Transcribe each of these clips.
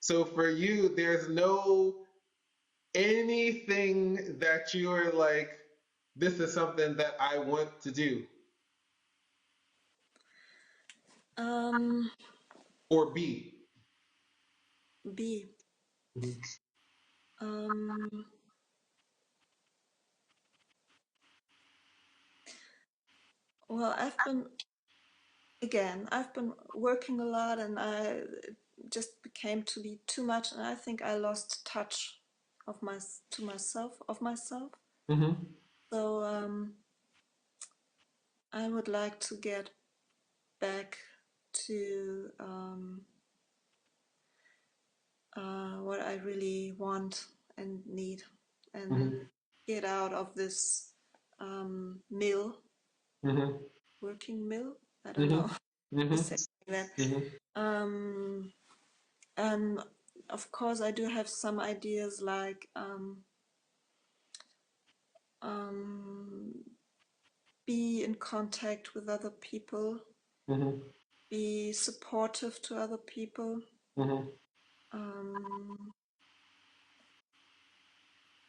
So for you, there's no anything that you're like, this is something that I want to do Um, or be. B. Um, well, I've been working a lot, and it just became to be too much, and I think I lost touch of myself. Mm-hmm. So I would like to get back to what I really want and need, and Mm-hmm. get out of this mill, Mm-hmm. working mill. I don't know Mm-hmm. to say Mm-hmm. that. Mm-hmm. Um, and of course, I do have some ideas like um, be in contact with other people, Mm-hmm. be supportive to other people. Mm-hmm. Um,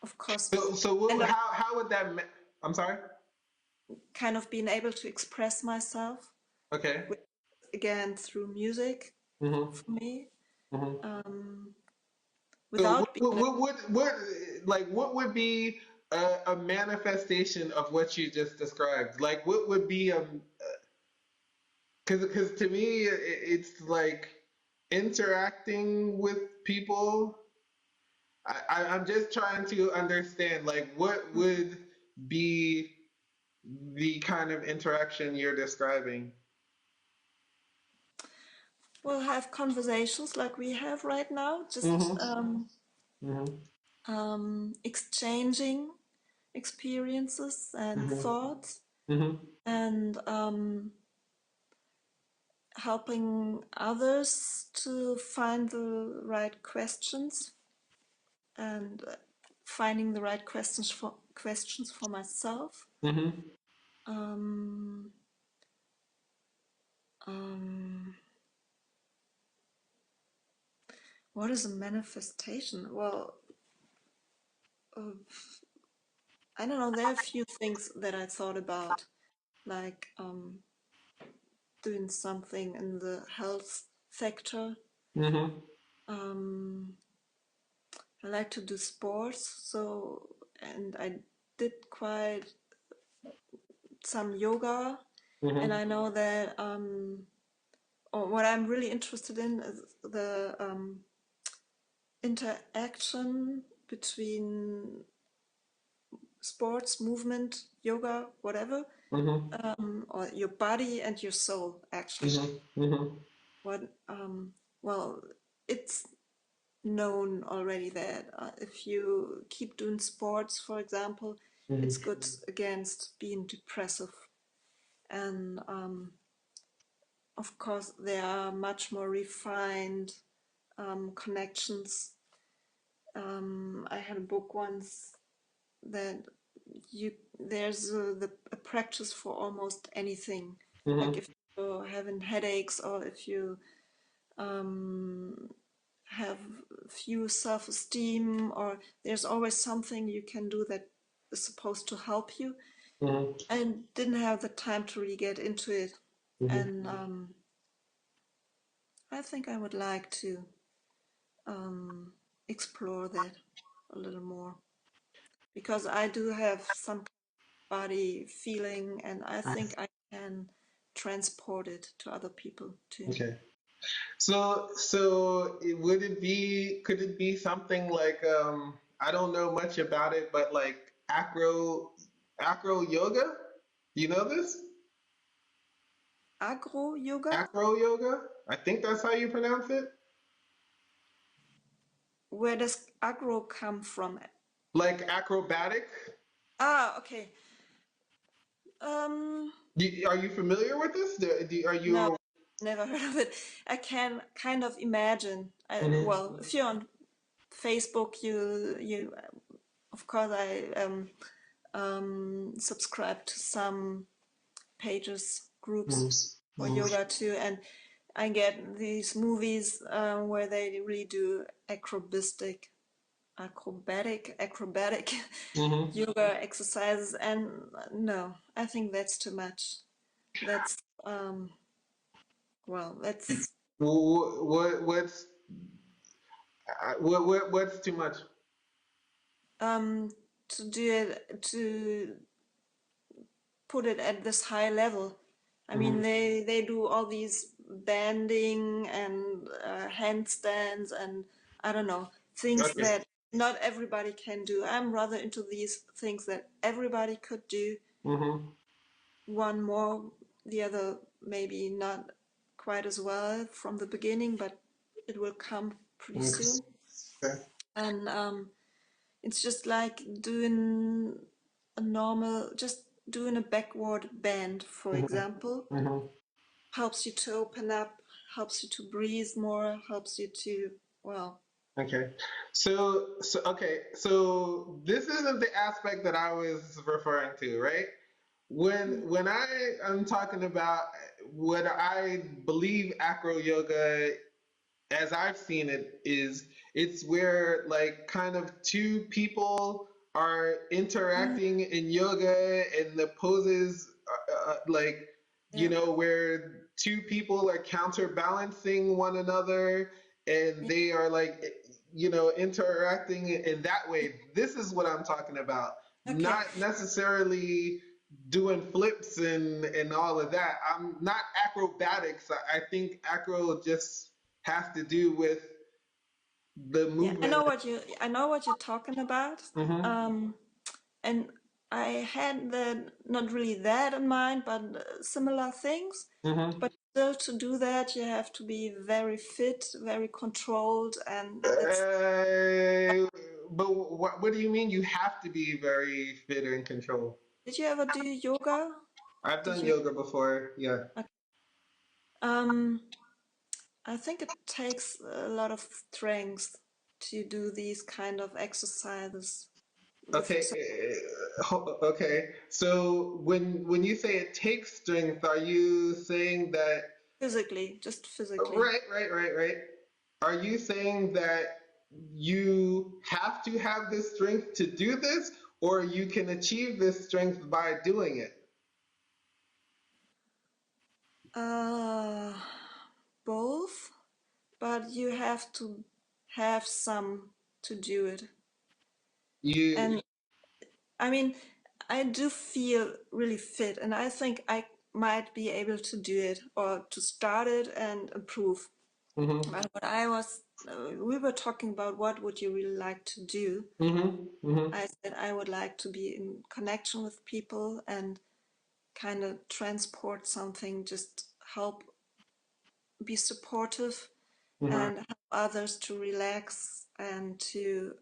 of course, So and how would that? I'm sorry. kind of being able to express myself, Okay. which, again, through music Mm-hmm. for me, Mm-hmm. um, So without being. what would be a manifestation of what you just described? Like what would be because to me it's like interacting with people. I'm just trying to understand like what would be the kind of interaction you're describing. We'll have conversations like we have right now, just Mm-hmm. Mm-hmm. exchanging experiences and Mm-hmm. thoughts, Mm-hmm. and helping others to find the right questions, and finding the right questions for myself. Mm-hmm. Um, um, what is a manifestation? Well, uh, I don't know. There are a few things that I thought about, like doing something in the health sector. Mm-hmm. Um, I like to do sports, so, and I did quite some yoga, and I Mm-hmm. know that what I'm really interested in is the interaction between sports, movement, yoga, whatever, Mm-hmm. or your body and your soul, actually. Mm-hmm. Mm-hmm. What, well, it's known already that if you keep doing sports, for example, it's Mm-hmm. good against being depressive. And of course, there are much more refined connections. I had a book once that there's a practice for almost anything. Like Mm-hmm. if you're having headaches, or if you have few self-esteem, or there's always something you can do that is supposed to help you. Mm-hmm. I didn't have the time to really get into it, Mm-hmm. and I think I would like to explore that a little more, because I do have some body feeling, and I think I can transport it to other people too. Okay. Would it be, could it be something like, I don't know much about it, but like acro yoga? You know this? Agro yoga? Acro yoga? I think that's how you pronounce it. Where does agro come from? Like acrobatic? Ah, okay. Um, Are you familiar with this? Are no, you? never heard of it. I can kind of imagine. Mhm. Well, if you're on Facebook, you of course I subscribe to some pages, groups Mhm. for Mhm. yoga too, and I get these movies where they really do acrobatic Mm-hmm. yoga exercises, and no, I think that's too much. That's um, that's What's too much? um, to do it to put it at this high level. I mean, Mm-hmm. they do all these banding and handstands and I don't know, things Okay. that not everybody can do. I'm rather into these things that everybody could do. Mm-hmm. One more, the other maybe not quite as well from the beginning, but it will come pretty soon. Okay. And it's just like doing a normal, just doing a backward bend, for Mm-hmm. example, Mm-hmm. helps you to open up, helps you to breathe more, helps you to, well, Okay. So this isn't the aspect that I was referring to, right? When I am talking about what I believe acro yoga as I've seen it is it's where like kind of two people are mm, interacting in yoga and the poses like yeah, where two people are counterbalancing one another and yeah, they are like interacting in that way. This is what I'm talking about, okay, not necessarily doing flips and all of that. I'm not acrobatics. I think acro just has to do with the yeah. movement. I know what you're talking about. Hmm. Um, and I had that, not really that in mind, but similar things. Hmm. But still, to do that, you have to be very fit, very controlled, and that's. But what do you mean you have to be very fit and in control? Did you ever do yoga? I've Did done you? yoga before. Yeah. Um, I think it takes a lot of strength to do these kind of exercises with Okay. Okay. So when you say it takes strength, are you saying that physically, just physically. right? Are you saying that you have to have this strength to do this, or you can achieve this strength by doing it? Uh, Both, but you have to have some to do it. You, And I mean, I do feel really fit, and I think I might be able to do it or to start it and improve. hmm But what we were talking about what would you really like to do? hmm I said I would like to be in connection with people and kind of transport something, just help be supportive hmm and help others to relax and to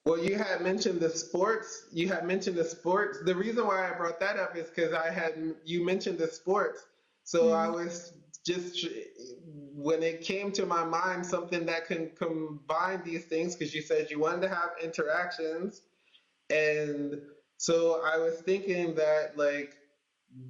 Well, you had mentioned the sports. You had mentioned the sports. The reason why I brought that up is because you mentioned the sports. So I mm, was just when it came to my mind something that can combine these things because you said you wanted to have interactions. And so I was thinking that like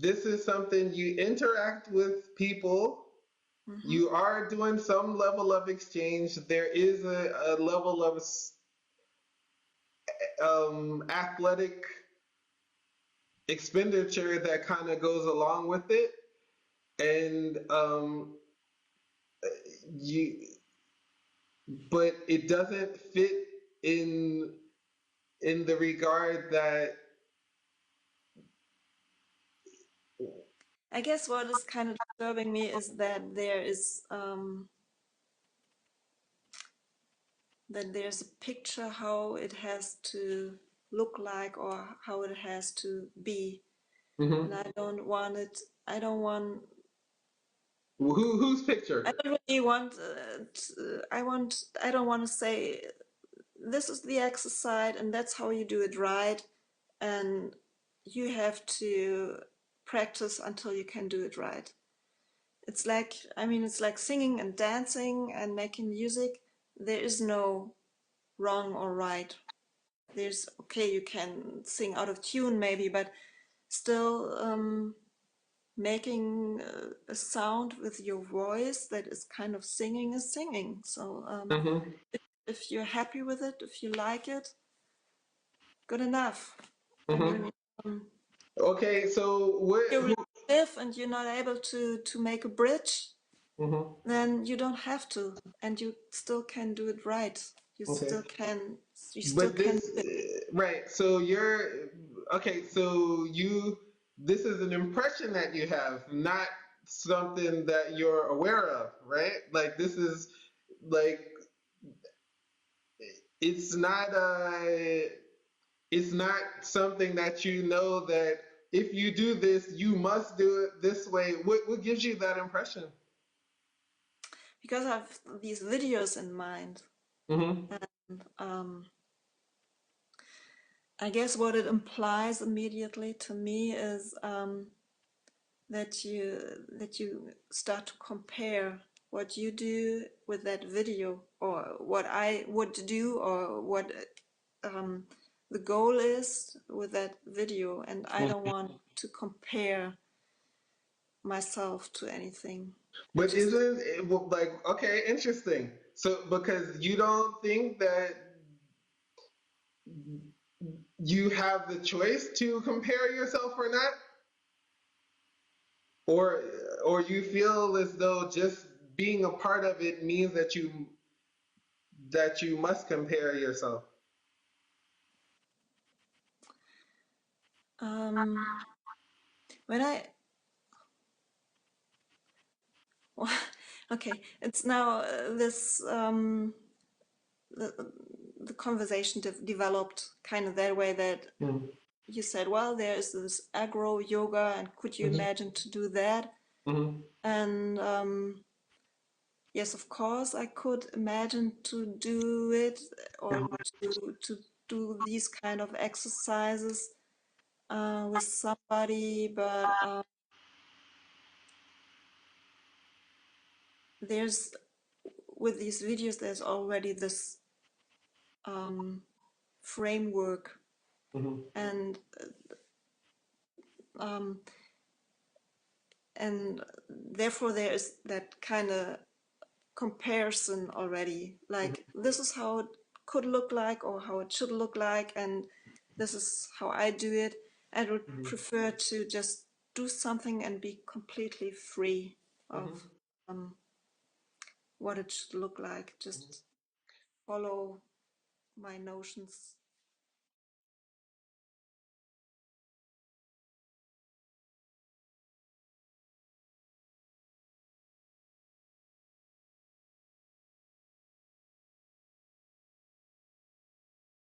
this is something you interact with people. mhm. You are doing some level of exchange. There is a level of athletic expenditure that kind of goes along with it, and you, but it doesn't fit in in the regard that I guess what is kind of disturbing me is that there's a picture how it has to look like or how it has to be, and Mhm. I don't want it. I don't want. Whose I picture? don't really want. I want. I don't want to say this is the exercise and that's how you do it right, and you have to practice until you can do it right. It's like, I mean, it's like singing and dancing and making music. There is no wrong or right. There's, okay, you can sing out of tune maybe, but still, making a sound with your voice that is kind of singing is singing. So Mm-hmm. if you're happy with it, if you like it, good enough. I Mm-hmm. mean, Okay, so what? you're Who? really stiff and you're not able to make a bridge, Mm-hmm. then you don't have to, and you still can do it right. You Okay. still can. You still But can this, do it. right? So you're okay. So this is an impression that you have, not something that you're aware of, right? Like this is like it's not it's not something that you know that if you do this, you must do it this way. What gives you that impression? Because I have these videos in mind. Mm-hmm. And I guess what it implies immediately to me is that you start to compare what you do with that video, or what I would do, or what um, the goal is with that video, and I don't want to compare myself to anything. I But just isn't it like okay, interesting. So because you don't think that you have the choice to compare yourself or not, or or you feel as though just being a part of it means that you must compare yourself. um, when I okay, it's now this the, the conversation developed kind of that way, that Mm-hmm. you said, well, there is this agro yoga, and could you imagine to do that? Mm-hmm. And yes, of course, I could imagine to do it, or to do these kind of exercises with somebody, but there's with these videos, there's already this framework, Mm-hmm. and um, and therefore there is that kind of comparison already, like this is how it could look like, or how it should look like, and this is how I do it. I would Mm-hmm. prefer to just do something and be completely free of Mm-hmm. um, what it should look like, just follow my notions.